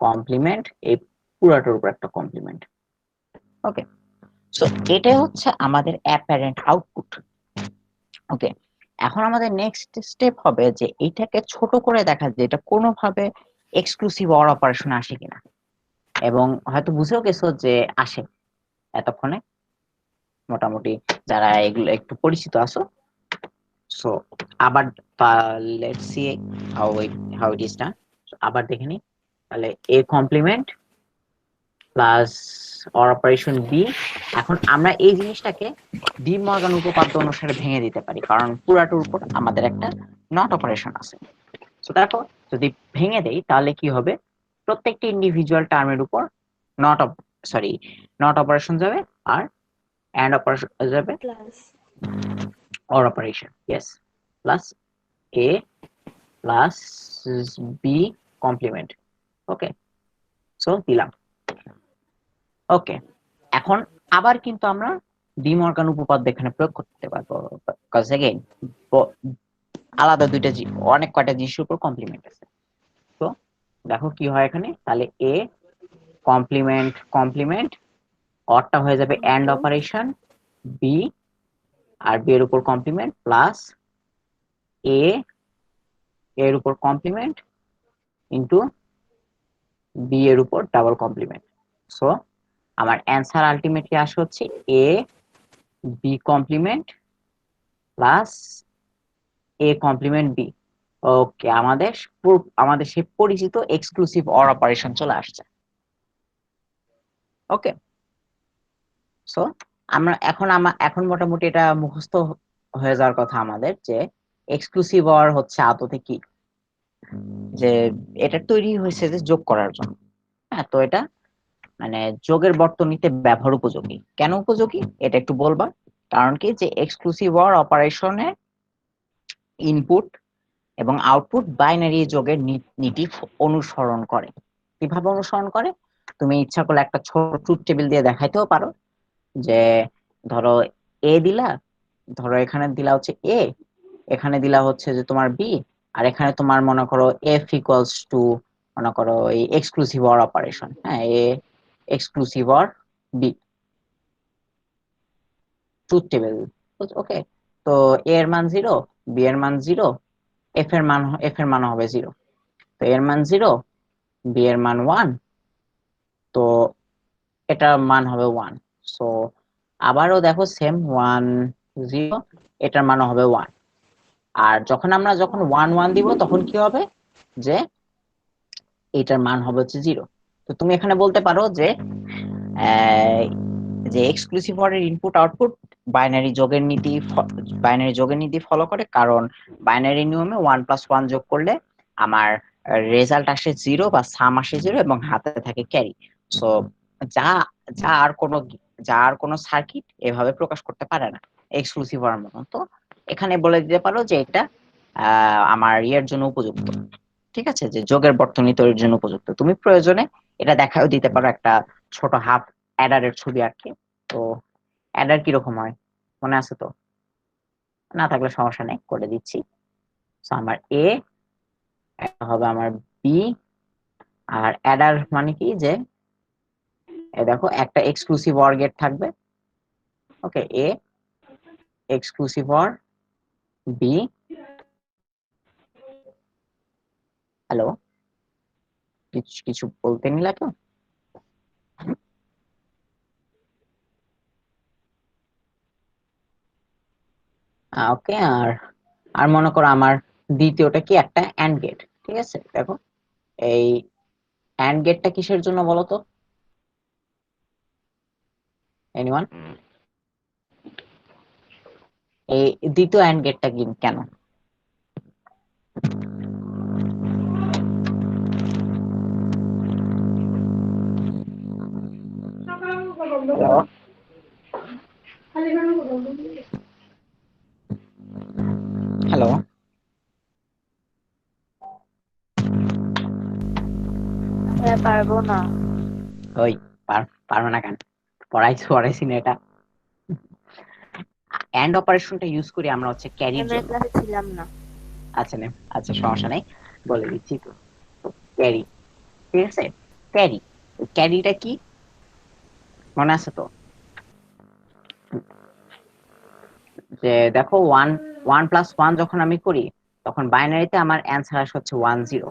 complement, এই পুরাটার উপর একটা কমপ্লিমেন্ট। ওকে, সো এটাই হচ্ছে আমাদের অ্যাপারেন্ট আউটপুট। ওকে, এখন আমাদের নেক্সট স্টেপ হবে যে এইটাকে ছোট করে দেখা যে এটা কোনোভাবে এক্সক্লুসিভ অর অপারেশন আসে কিনা, এবং হয়তো বুঝেও গেছো যে আসে এতক্ষণে, মোটামুটি যারা এগুলো একটু পরিচিত আছো। সো আবার let's see how it is done. আবার দেখে নিই, তাহলে A complement plus or operation B. এখন আমরা এই জিনিসটাকে ডি মর্গান উপপাদ্য অনুসারে ভেঙে দিতে পারি, কারণ পুরাটার উপর আমাদের একটা নট অপারেশন আছে। সো দেখো যদি ভেঙে দেই তাহলে কি হবে, প্রত্যেকটি ইন্ডিভিজুয়াল টার্মের উপর নট অপারেশন যাবে আর এন্ড অপারেশন যাবে plus or operation, yes, plus A plus B complement. Okay, so দিলাম। ওকে, এখন আবার কিন্তু আমরা ডি মর্গান উপপাদ্য এখানে প্রয়োগ করতে পারবো, কজ अगेन আলাদা দুইটা অনেক কয়টা জিনিসের উপর কমপ্লিমেন্ট আছে। তো দেখো কি হয় এখানে, তাহলে এ কমপ্লিমেন্ট কমপ্লিমেন্ট, অরটা হয়ে যাবে এন্ড অপারেশন বি, আর বি এর উপর কমপ্লিমেন্ট প্লাস এ এর উপর কমপ্লিমেন্ট ইনটু বি এর উপর ডাবল কমপ্লিমেন্ট। সো আমার অ্যান্সার আলটিমেটলি আসে হচ্ছে A B complement plus A complement B. Okay, আমাদের সেই পরিচিত এক্সক্লুসিভ অর অপারেশন চলে আসছে। ওকে, সো এখন মোটামুটি এটা মুখস্থ হয়ে যাওয়ার কথা আমাদের, যে এক্সক্লুসিভ অর হচ্ছে আদতে কি, যে এটা তৈরি হয়েছে যে যোগ করার জন্য। হ্যাঁ, তো এটা মানে যোগের বর্তনীতে ব্যবহার উপযোগী। কেন উপযোগী এটা একটু বলবা? কারণ কি, যে এক্সক্লুসিভ অর অপারেশনে ইনপুট এবং আউটপুট বাইনারি যোগের নীতি অনুসরণ করে। কিভাবে অনুসরণ করে? তুমি ইচ্ছা করলে একটা ছোট ট্রুথ টেবিল দিয়ে দেখাইতেও পারো, যে ধরো এ দিলা, ধরো এখানে দিলা হচ্ছে এ, এখানে দিলা হচ্ছে যে তোমার বি, আর এখানে তোমার মনে করো এফ ইকুয়ালস টু মনে করো এই এক্সক্লুসিভ অর অপারেশন, হ্যাঁ, A exclusive or B, truth table. Okay, তো এ এর মান 0, বি এর মান 0, এফ এর মান হবে 0। তো এর মান 0, বি এর মান 1, তো এটার মান হবে 1। সো আবারও দেখো সেম 1 0, এটার মান হবে 1। আর যখন 1 1 দিব তখন কি হবে, যে এটার মান হবে হচ্ছে 0। তো তুমি এখানে বলতে পারো যে যে এক্সক্লুসিভ অর এর ইনপুট আউটপুট বাইনারি যোগের নীতি ফলো করে, কারণ বাইনারি নিয়মে 1+1 যোগ করলে আমার রেজাল্ট আসে 0 বা সাম আসে 0 এবং হাতে থাকে ক্যারি। সো যা যা আর কোনো সার্কিট এভাবে প্রকাশ করতে পারে না এক্সক্লুসিভ অর মতো। তো এখানে বলে দিতে পারো যে এটা আমার ইয়ের জন্য উপযুক্ত, ঠিক আছে, যে যোগের বর্তনী তৈরির জন্য উপযুক্ত। তুমি প্রয়োজনে এটা দেখাও দিতে পারো একটা ছোট হাফ অ্যাডারের ছবি আঁকে। তো অ্যাডার কিরকম হয় মনে আছে তো? না থাকলে সমস্যা নেই, করে দিচ্ছি। So, আমার এ হবে আমার বি, আর অ্যাডার মানে কি যে দেখো একটা এক্সক্লুসিভ অর গেট থাকবে, okay, A exclusive or B. Hello, কিছু কিছু বলতে নিলা তো? ওকে, আর আর মনে করো আমার দ্বিতীয়টা কি একটা অ্যান্ড গেট, ঠিক আছে। দেখো এই অ্যান্ড গেটটা কিসের জন্য বলো তো? এনিওয়ান? এই দ্বিতীয় অ্যান্ড গেটটা কি কেন? হ্যালো, হ্যাঁ, পারবো না। ওই পারবে না কেন? পড়াইছি না এটা। অ্যান্ড অপারেশনটা ইউজ করি আমরা হচ্ছে ক্যারির আমি জন্য। ক্লাসে ছিলাম না। আচ্ছা আচ্ছা, সমস্যা নেই, বলে দিচ্ছি তো। ক্যারি, ঠিক আছে, ক্যারি। ক্যারিটা কি মনে আছে তো? যে দেখো 1+1 যখন আমি করি তখন বাইনারিতে আমার অ্যান্সার আসে হচ্ছে 10।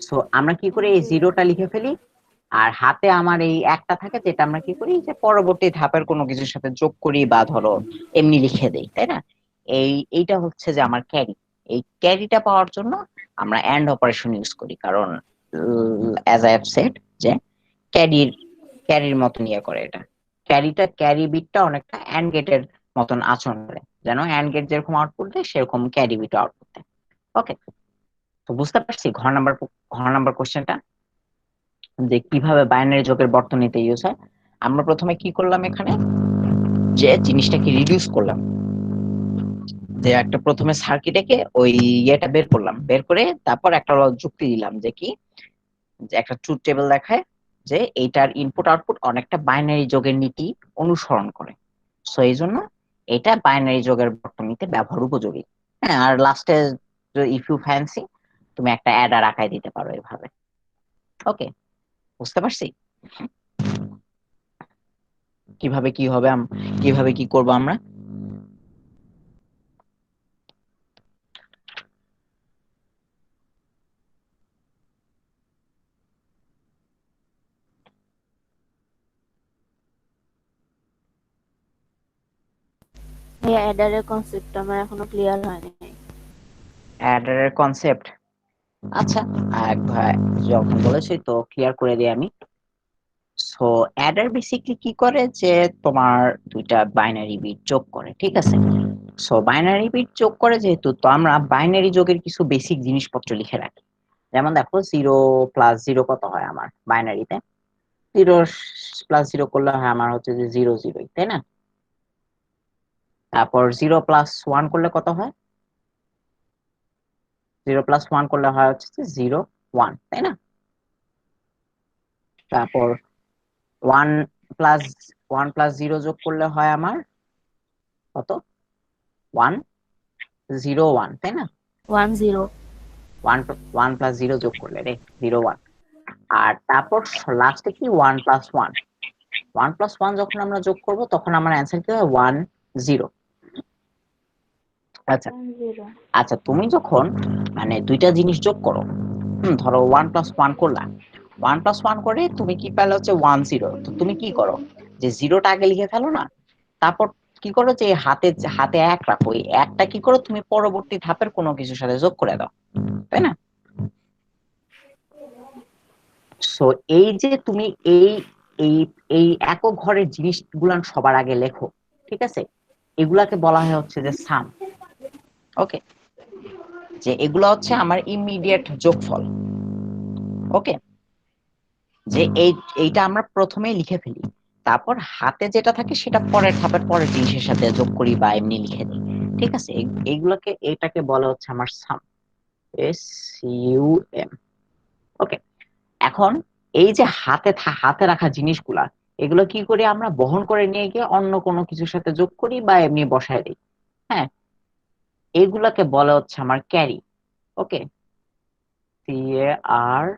সো আমরা কি করি, এই জিরোটা লিখে ফেলি, আর হাতে আমার এই একটা থাকে, যেটা আমরা কি করি যে পরবর্তী ধাপের কোনো কিছুর সাথে যোগ করি বা ধরো এমনি লিখে দেই, তাই না? এইটা হচ্ছে যে আমার ক্যারি। এই ক্যারিটা পাওয়ার জন্য আমরা অ্যান্ড অপারেশন ইউজ করি, কারণ অ্যাজ আই হ্যাভ সেড যে ক্যারির ক্যারির মতন ইয়ে করে এটা। ক্যারি বিটটা অনেকটা অ্যান্ড গেটের মতন আচরণ করে, যেন অ্যান্ড গেট যেরকম আউটপুট দেয় সেরকম ক্যারি বিট আউটপুট দেয়। ওকে, তো বুঝতে পারছি ঘর নাম্বার কোশ্চেনটা যে কিভাবে বাইনারি যোগের বর্তনীতে ইউজ হয়। আমরা প্রথমে কি করলাম, এখানে যে জিনিসটাকে রিডিউস করলাম, যে একটা প্রথমে সার্কিটেকে ওই ইয়েটা বের করে তারপর একটা যুক্তি দিলাম যে কি, যে একটা ট্রুথ টেবিল দেখায় যে এইটার ইনপুট আউটপুট অনেকটা বাইনারি যোগের নীতি অনুসরণ করে। সো এই জন্য এটা বাইনারি যোগের বর্তনীতে ব্যবহার উপযোগী। হ্যাঁ, আর লাস্টে ইফ ইউ ফ্যান্সি তুমি একটা অ্যাডার আঁকায় দিতে পারো এভাবে। ওকে, বুঝতে পারছি কিভাবে কি হবে, কিভাবে কি করব আমরা। এই অ্যাডারের কনসেপ্ট আমার এখনো ক্লিয়ার হয়নি। অ্যাডারের কনসেপ্ট, আচ্ছা, একবার যখন বলেছি তো ক্লিয়ার করে দিই আমি। সো অ্যাডার বেসিকলি কি করে যে তোমার দুইটা বাইনারি বিট যোগ করে, ঠিক আছে। সো বাইনারি বিট যোগ করে যেহেতু, তো আমরা বাইনারি যোগের কিছু বেসিক জিনিসপত্র লিখে রাখি। যেমন দেখো 0+0 কত হয় আমার বাইনারিতে? 0+0 করলে হয় আমার হচ্ছে যে 0 0, তাই না? তারপর 0+1 করলে কত হয়? 0+1 করলে হয় হচ্ছে যে 0 1, তাই না? তারপর 1+1+0 যোগ করলে হয় আমার কত? 1 0 1, তাই না? 10। 1+0 যোগ করলে রে 0 1। আর তারপর লাস্টে কি 1+1, 1+1 যখন আমরা যোগ করব তখন আমার অ্যান্সার কি হয় 1 0। আচ্ছা আচ্ছা, তুমি যখন মানে দুইটা জিনিস যোগ করো, ধরো 1+1 করলা, 1+1 করে তুমি কি পেলে হচ্ছে 10। তো তুমি কি করো, যে জিরোটা আগে লিখে ফেলো না, তারপর কি করো যে হাতে হাতে এক রাখো, এই একটা কি করো তুমি পরবর্তী ধাপের কোনো কিছুর সাথে যোগ করে দাও, তাই না? সো এই যে তুমি এই এই একক ঘরের জিনিসগুলান সবার আগে লেখো, ঠিক আছে? এগুলাকে বলা হয় হচ্ছে যে সাম। ওকে, যে এগুলা হচ্ছে আমার ইমিডিয়েট যোগফল। ওকে, যে এইটা আমরা প্রথমেই লিখে ফেলি, তারপর হাতে যেটা থাকে সেটা পরের ধাপের পরের জিনিসের সাথে যোগ করি বা এমনি লিখে দিই, ঠিক আছে? এইগুলোকে এটাকে বলা হচ্ছে আমার সাম, SUM। ওকে, এখন এই যে হাতে রাখা জিনিসগুলা, এগুলো কি করি আমরা বহন করে নিয়ে গিয়ে অন্য কোনো কিছুর সাথে যোগ করি বা এমনি বসায় দিই। হ্যাঁ, এগুলাকে বলা হচ্ছে আমার ক্যারি। ওকে, CARRY,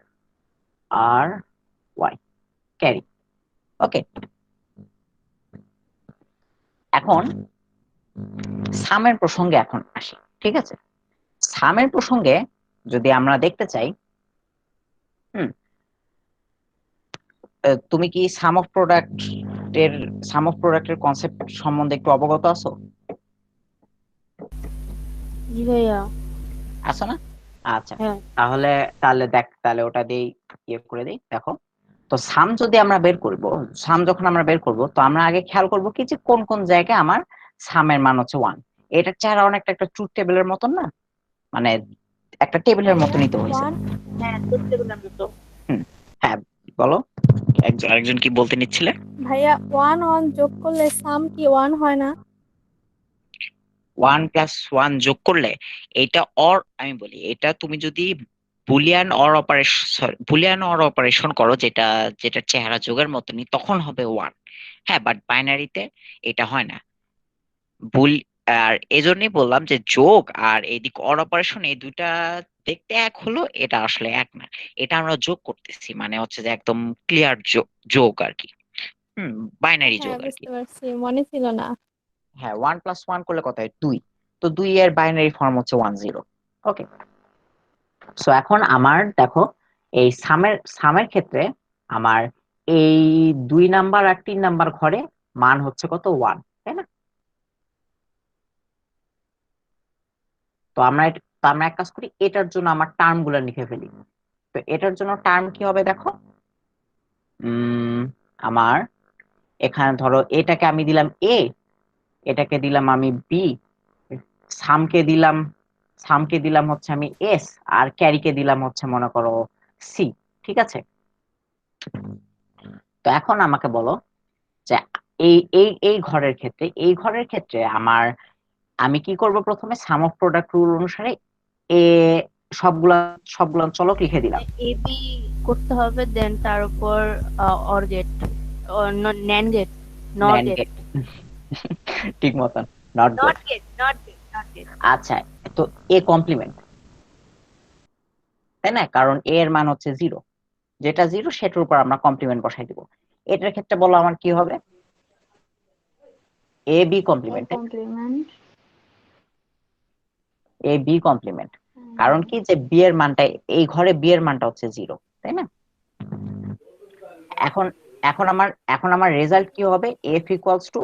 ক্যারি। ওকে, এখন সামের প্রসঙ্গে এখন আসি, ঠিক আছে? সামের প্রসঙ্গে যদি আমরা দেখতে চাই, হুম, তুমি কি সাম অফ প্রোডাক্টের কনসেপ্ট সম্বন্ধে একটু অবগত আছো? জি ভাইয়া। আছো না? আচ্ছা, হ্যাঁ। তাহলে তাহলে ওটা দিয়ে ইয়ে করে দিই। দেখো, তো সাম যদি আমরা বের করব, সাম যখন আমরা বের করব, তো আমরা আগে খেয়াল করব কি যে কোন কোন জায়গায় আমার সামের মান হচ্ছে 1। এটার চেহারা অনেকটা একটা ট্রুথ টেবিলের মতন না, মানে একটা টেবিলের ভাইয়া মতনই তো হয়েছে। ওয়ান হ্যাঁ, করতে বললাম তো। হ্যাঁ, বলো, আরেকজন কি বলতে নিচ্ছিলে? ভাইয়া ওয়ান ওয়ান যোগ করলে সাম কি ওয়ান হয় না? 1+1 যোগ করলে এটা আমি বলি, এটা তুমি যদি বুলিয়ান অর অপারেশন করো, যেটা যেটা চেহারা যোগের মতনই, তখন হবে 1। হ্যাঁ, বাট বাইনারিতে এটা হয় না। বুল আর এজন্যই বললাম যে যোগ আর এইদিক অর অপারেশন, এই দুইটা দেখতে এক হলো, এটা আসলে এক না। এটা আমরা যোগ করতেছি, মানে হচ্ছে যে একদম ক্লিয়ার যোগ আর কি। বাইনারি হ্যাঁ যোগ আর কি। বুঝতে পারছি, মনে ছিল না। হ্যাঁ, 1+1 করলে কত হয়? 2। তো 2 এর বাইনারি ফর্ম হচ্ছে 10। ওকে, সো এখন আমার দেখো, এই সামের ক্ষেত্রে আমার এই 2 নাম্বার আর 3 নাম্বার ঘরে মান হচ্ছে কত? 1, তাই না? তো আমরা এক কাজ করি, এটার জন্য আমার টার্ম গুলো লিখে ফেলি। তো এটার জন্য টার্ম কি হবে দেখো, আমার এখানে ধরো এটাকে আমি দিলাম এ, এটাকে দিলাম আমি বি, সামকে দিলাম হচ্ছে আমি এস, আর ক্যারিকে দিলাম হচ্ছে মনে করো সি, ঠিক আছে? তো এখন আমাকে বলো যে এই ঘরের ক্ষেত্রে আমি কি করব? প্রথমে সাম অফ প্রোডাক্ট রুল অনুসারে এ সবগুলা সবগুলা চলক লিখে দিলাম। এবি করতে হবে, দেন তার উপর or gate, NAND gate, not NAND gate, gate। ঠিক মতন, not not gate. Gate, not gate, not gate. আচ্ছা, তো এ কমপ্লিমেন্ট, তাই না? কারণ এ এর মান হচ্ছে 0, যেটা 0 সেটার উপর আমরা কমপ্লিমেন্ট বসাই দিব। এটার ক্ষেত্রে বলো আমার কি হবে? এ বি কমপ্লিমেন্ট, কমপ্লিমেন্ট। এ বি কমপ্লিমেন্ট। কারণ কি যে বি এর মানটা, এই ঘরে বি এর মানটা হচ্ছে 0, তাই না? এখন এখন আমার রেজাল্ট কি হবে? এফ ইকুয়ালস টু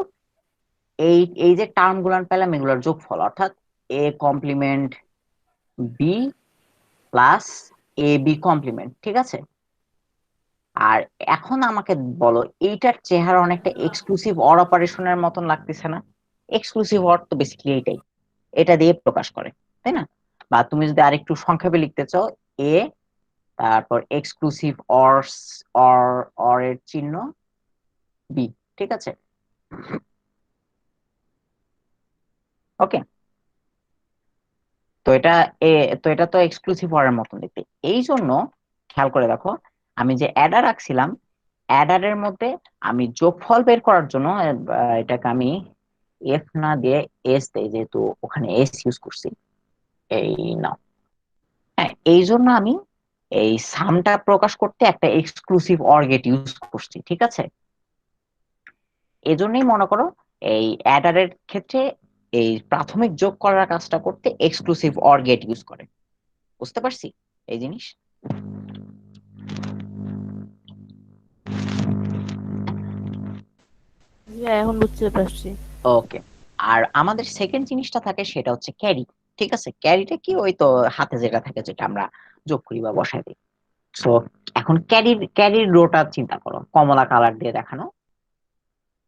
এই যে টার্ম গুলান পেলাম এগুলোর যোগফল, অর্থাৎ A complement B plus A B complement, ঠিক আছে? আর এখন আমাকে বলো, এইটার চেহারা অনেকটা এক্সক্লুসিভ অর অপারেশনের মতন লাগতেছে না? এক্সক্লুসিভ অর তো বেসিক্যালি এটা দিয়ে প্রকাশ করে, তাই না? বা তুমি যদি আরেকটু সংক্ষেপে লিখতে চাও, এ তারপর এক্সক্লুসিভ অর অর এর চিহ্ন বি, ঠিক আছে? ওকে, তো এটা এ তো এটা তো এক্সক্লুসিভ অর এর মতন দেখতে। এই জন্য খেয়াল করে দেখো, আমি যে অ্যাডার রাখছিলাম, অ্যাডারের মধ্যে আমি যোগফল বের করার জন্য এটাকে আমি এফ না দিয়ে এস দেই, যেহেতু ওখানে এস ইউজ করছি। এই নাও, হ্যাঁ, এই জন্য আমি এই সামটা প্রকাশ করতে একটা এক্সক্লুসিভ অর গেট ইউজ করছি, ঠিক আছে? এজন্যই মনে করো এই অ্যাডারের ক্ষেত্রে এই প্রাথমিক যোগ করার কাজটা করতে এক্সক্লুসিভ অর গেট ইউজ করে। বুঝতে পারছি এই জিনিস? এখন বুঝতে পারছি। ওকে, আর আমাদের সেকেন্ড জিনিসটা থাকে সেটা হচ্ছে ক্যারি, ঠিক আছে? ক্যারিটা কি? ওই তো হাতে যেটা থাকে, যেটা আমরা যোগ করি বা বসাই দিই। সো এখন ক্যারির রোটা চিন্তা করো, কমলা কালার দিয়ে দেখানো।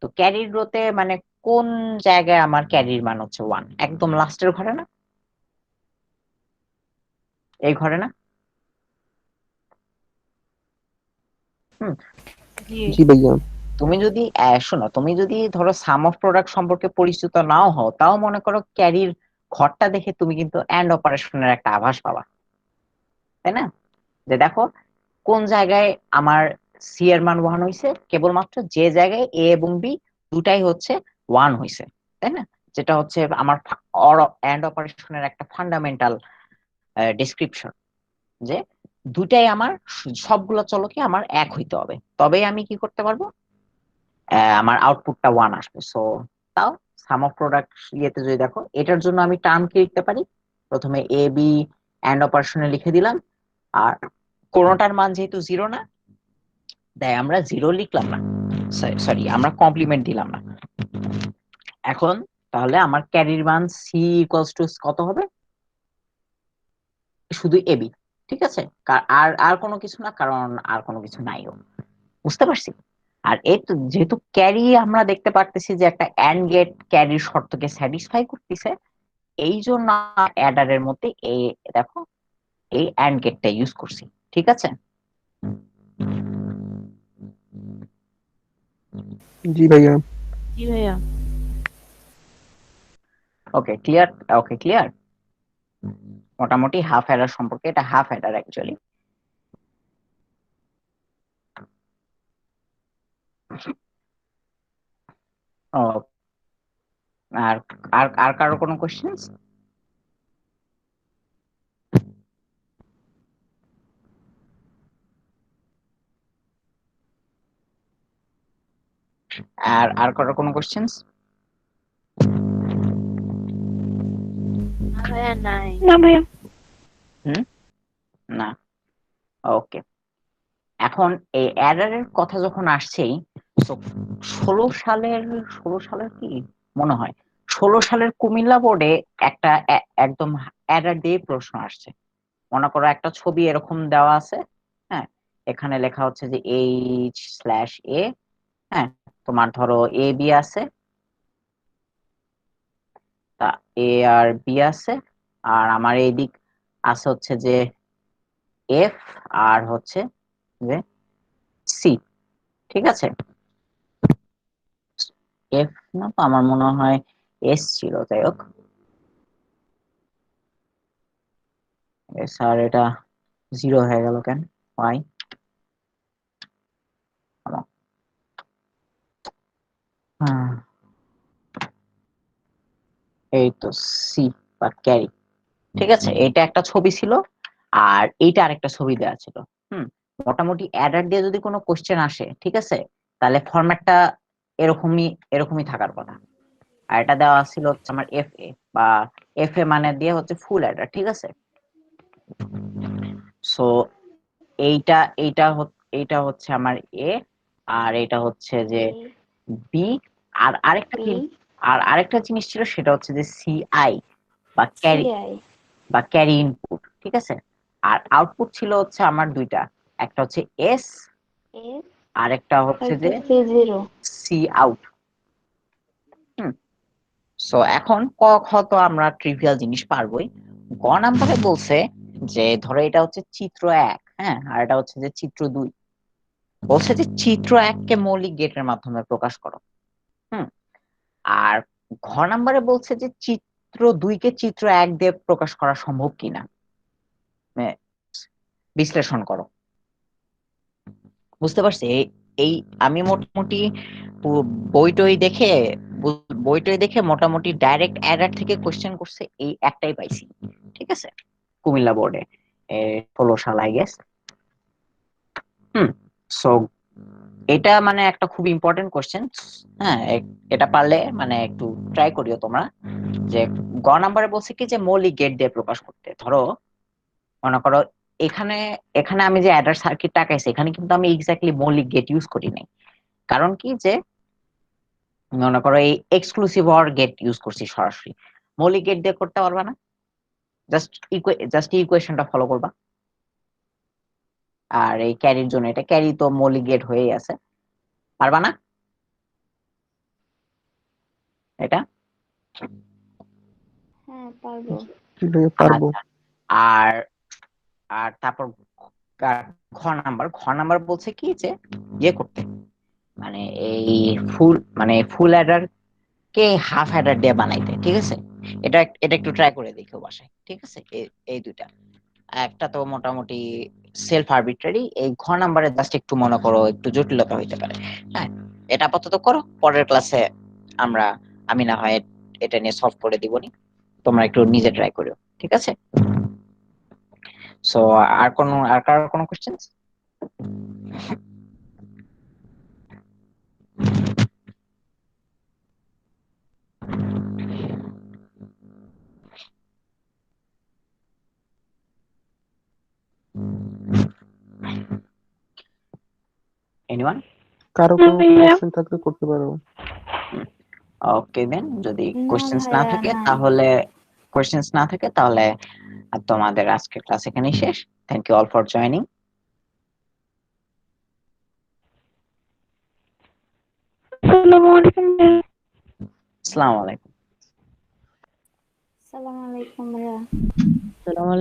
তো ক্যারির রোতে মানে কোন জায়গায় আমার ক্যারির মান হচ্ছে 1? একদম লাস্টের ঘরে না? এই ঘরে না? হুম। জি ভাইয়া। তুমি যদি শোনো, তুমি যদি ধরো সাম অফ প্রোডাক্ট সম্পর্কে পরিচিত নাও হও, তাও মনে করো ক্যারির ঘরটা দেখে তুমি কিন্তু এন্ড অপারেশনের একটা আভাস পাবা, তাই না? যে দেখো কোন জায়গায় আমার সি এর মান 1 হইছে, কেবলমাত্র যে জায়গায় এ এবং বি দুটাই হচ্ছে 1 হইছে, তাই না? যেটা হচ্ছে আমার এন্ড অপারেশনের একটা ফান্ডামেন্টাল ডেসক্রিপশন, যে দুটাই আমার সবগুলো চলকে আমার এক হইতে হবে, তবেই আমি কি করতে পারবো, আমার আউটপুটটা 1 আসবে। সো তাও সাম অফ প্রোডাক্ট ইয়েতে যদি দেখো, এটার জন্য আমি টার্ম কি লিখতে পারি, প্রথমে এ বি এন্ড অপারেশনে লিখে দিলাম, আর কোনোটার মান যেহেতু 0 না, তাই আমরা 0 লিখলাম না, সরি আমরা কমপ্লিমেন্ট দিলাম না। এখন তাহলে আমার ক্যারির মান সি ইকুয়ালস টু কত হবে, শুধু এবি, ঠিক আছে? আর আর কোনো কিছু না, কারণ আর কোনো কিছু নাইও, বুঝতে পারছি। আর এই তো যেহেতু ক্যারি আমরা দেখতে পারতেছি যে একটা অ্যান্ড গেট ক্যারির শর্তকে স্যাটিসফাই করতেছে, এই জন্য অ্যাডারের মধ্যে এই দেখো এই অ্যান্ড গেটটা ইউজ করছি, ঠিক আছে? জি ভাইয়া। জি ভাইয়া। Okay clear, okay clear. মোটামুটি হাফ অ্যাডার সম্পর্কে, এটা হাফ অ্যাডার অ্যাকচুয়ালি। ও, আর আর আর কারো কোনো কোশ্চেন্স? আর আর কারো কোনো কোশ্চেন্স? না ভাইয়া নাই। না ভাইয়া। হুম, না, ওকে। এখন এই অ্যাডারের কথা যখন আসছেই, তো 16 সালের কি মনে হয়, 16 সালের কুমিল্লা বোর্ডে একটা একদম অ্যাডার দিয়ে প্রশ্ন আসছে। মনে করো একটা ছবি এরকম দেওয়া আছে, হ্যাঁ, এখানে লেখা হচ্ছে যে H/A, হ্যাঁ, তোমার ধরো এ বি আছে, তা এ আর বি আছে, আর আমার এইদিক আছে হচ্ছে যে এফ, আর হচ্ছে যে সি, ঠিক আছে? এফ না তো, আমার মনে হয় এস ছিল, যাই হোক। স্যার এটা 0 হয়ে গেল কেন, ওয়াই? এই তো সি বা ক্যারি, ঠিক আছে? এটা একটা ছবি ছিল, আর এইটা আরেকটা ছবি দেওয়া ছিল। হুম, মোটামুটি অ্যাডার দিয়ে যদি কোনো কোশ্চেন আসে, ঠিক আছে, তাহলে ফরম্যাটটা এরকমই এরকমই থাকার কথা। আর এটা দেওয়া ছিল হচ্ছে আমার এফ এ, বা এফ এ মানে দিয়ে হচ্ছে ফুল অ্যাডার, ঠিক আছে? সো এইটা এইটা এইটা হচ্ছে আমার এ, আর এটা হচ্ছে যে বি, আর আরেকটা কি, আর আরেকটা জিনিস ছিল, সেটা হচ্ছে যে সিআই বা ক্যারি, বা ক্যারি ইনপুট, ঠিক আছে? আর আউটপুট ছিল হচ্ছে আমার দুইটা, একটা হচ্ছে এস, আর একটা হচ্ছে যে সি আউট। হুম, সো এখন ক খ তো আমরা ট্রিভিয়াল জিনিস পারবোই। গ নাম্বারে বলছে যে ধরো এটা হচ্ছে চিত্র 1, হ্যাঁ, আর এটা হচ্ছে যে চিত্র 2, বলছে যে চিত্র 1 কে মৌলিক গেটের মাধ্যমে প্রকাশ করো। হুম, আর ঘ নাম্বারে বলছে যে চিত্র 2 কে চিত্র 1 দিয়ে প্রকাশ করা সম্ভব কিনা, মানে বিশ্লেষণ করো। বুঝতে পারছি। এই আমি মোটামুটি বই টই দেখে মোটামুটি ডাইরেক্ট অ্যাডার থেকে কোশ্চেন করছে এই একটাই পাইছি, ঠিক আছে, কুমিল্লা বোর্ডে 16 সাল আই গেস। হুম, সো এটা মানে একটা খুব ইম্পর্টেন্ট কোশ্চেন। হ্যাঁ, এটা পারলে মানে একটু ট্রাই করিও তোমরা। যে গ নাম্বারে বলছে কি যে মৌলিক গেট দিয়ে প্রকাশ করতে, ধরো মনে করো এখানে এখানে আমি যে অ্যাডার সার্কিট টাকাইছি, এখানে কিন্তু আমি এক্স্যাক্টলি মৌলিক গেট ইউজ করি নাই। কারণ কি, যে মনে করো এই এক্সক্লুসিভ অর গেট ইউজ করছি সরাসরি, মৌলিক গেট দিয়ে করতে পারবা না, জাস্ট জাস্ট ইকুয়েশনটা ফলো করবা। আর এই ক্যারির জন্য, এটা ক্যারি তো মৌলিক গেট হয়েই আছে, পারবা না এটা? হ্যাঁ পারবো। জি ভাইয়া পারবো। আচ্ছা, আর আর তারপর ঘ নাম্বার বলছে কি যে ইয়ে করতে, মানে এই ফুল অ্যাডার কে হাফ অ্যাডার দিয়ে বানাইতে, ঠিক আছে? এটা এটা একটু ট্রাই করে দেখো বাসায়, ঠিক আছে? এই দুইটা, একটা তো মোটামুটি সেলফ আরবিট্রারি, এই ঘ নাম্বারে জাস্ট একটু মনে করো একটু জটিলতা হইতে পারে। হ্যাঁ, এটা আপাতত করো, পরের ক্লাসে আমি না হয় এটা নিয়ে সলভ করে দিবনি, তোমরা একটু নিজে ট্রাই করো, ঠিক আছে? সো আর কারোর কোনো কোশ্চেন? এনিওয়ান? কারো কোনো কোশ্চেন থাকলে করতে পারো। ওকে দেন, যদি না কোশ্চেন্স না ভাইয়া, থাকে নাই। তাহলে তোমাদের আজকের ক্লাস এখানেই শেষ। Thank you all for joining. আসসালামু আলাইকুম ভাইয়া। আসসালামু আলাইকুম। আসসালামু আলাইকুম ভাইয়া। আসসালামু আলাইকুম।